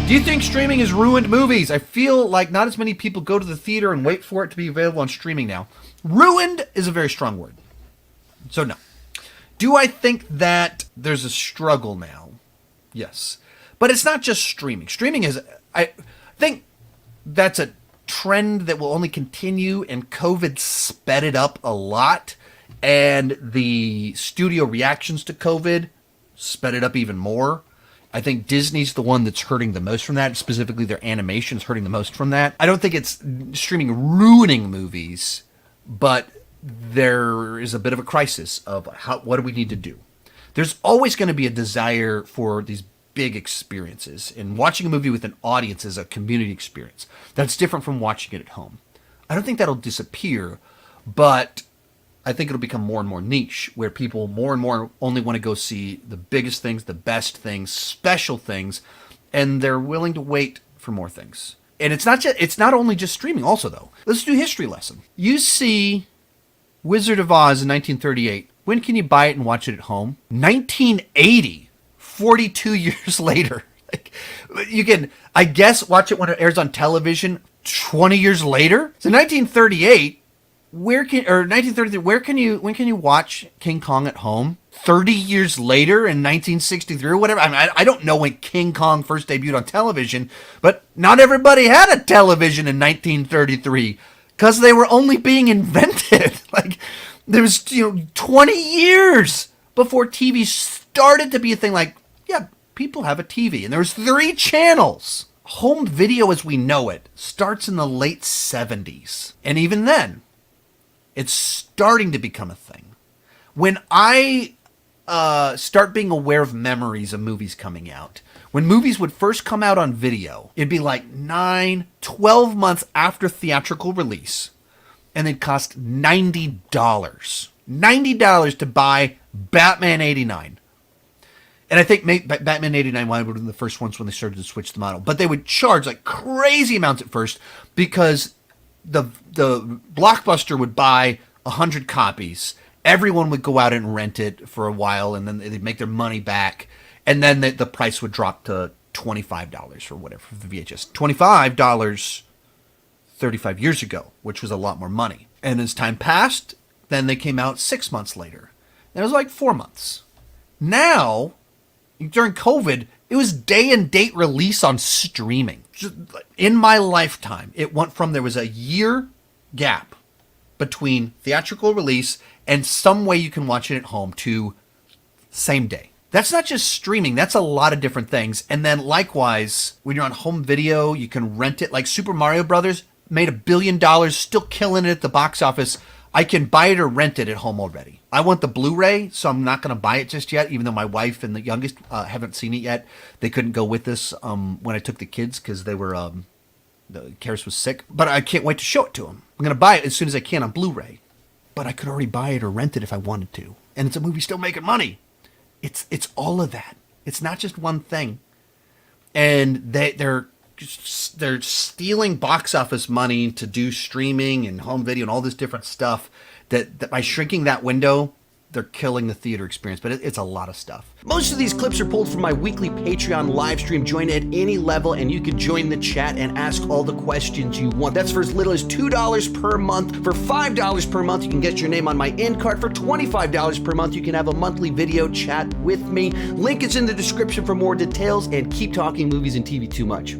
Do you think streaming has ruined movies? I feel like not as many people go to the theater and wait for it to be available on streaming now. Ruined is a very strong word. So no. Do I think that there's a struggle now? Yes. But it's not just streaming. Streaming is, I think that's a trend that will only continue, and COVID sped it up a lot. And the studio reactions to COVID sped it up even more. I think Disney's the one that's hurting the most from that. Specifically, their animation is hurting the most from that. I don't think it's streaming ruining movies, but there is a bit of a crisis of what do we need to do? There's always going to be a desire for these big experiences, and watching a movie with an audience is a community experience. That's different from watching it at home. I don't think that'll disappear, but I think it'll become more and more niche, where people more and more only want to go see the biggest things, the best things, special things, and they're willing to wait for more things. And it's not only just streaming also, though. Let's do a history lesson. You see Wizard of Oz in 1938. When can you buy it and watch it at home? 1980, 42 years later. You can, I guess, watch it when it airs on television 20 years later. So 1938, when can you watch King Kong at home? 30 years later in 1963 or whatever. I mean, I don't know when King Kong first debuted on television, but not everybody had a television in 1933 because they were only being invented. Like, there was 20 years before TV started to be a thing. Like, yeah, people have a TV, and there was 3 channels. Home video as we know it starts in the late 70s, and even then, it's starting to become a thing. When I start being aware of memories of movies coming out, when movies would first come out on video, it'd be like 9-12 months after theatrical release, and they'd cost $90. $90 to buy Batman 89. And I think Batman 89 might have been the first ones when they started to switch the model. But they would charge like crazy amounts at first because the Blockbuster would buy 100 copies. Everyone would go out and rent it for a while, and then they'd make their money back. And then the price would drop to $25 or whatever for the VHS. $25 35 years ago, which was a lot more money. And as time passed, then they came out 6 months later. And it was like 4 months. Now, during COVID, it was day and date release on streaming. In my lifetime, it went from there was a year gap between theatrical release and some way you can watch it at home to same day. That's not just streaming. That's a lot of different things. And then likewise, when you're on home video, you can rent it. Like Super Mario Brothers made $1 billion, still killing it at the box office. I can buy it or rent it at home already. I want the Blu-ray, so I'm not going to buy it just yet, even though my wife and the youngest haven't seen it yet. They couldn't go with us when I took the kids because they were, Karis was sick. But I can't wait to show it to them. I'm going to buy it as soon as I can on Blu-ray. But I could already buy it or rent it if I wanted to. And it's a movie still making money. It's all of that. It's not just one thing. And they're stealing box office money to do streaming and home video and all this different stuff that by shrinking that window, they're killing the theater experience, but it's a lot of stuff. Most of these clips are pulled from my weekly Patreon live stream. Join at any level and you can join the chat and ask all the questions you want. That's for as little as $2 per month. For $5 per month, you can get your name on my end card. For $25 per month, you can have a monthly video chat with me. Link is in the description for more details, and keep talking movies and TV too much.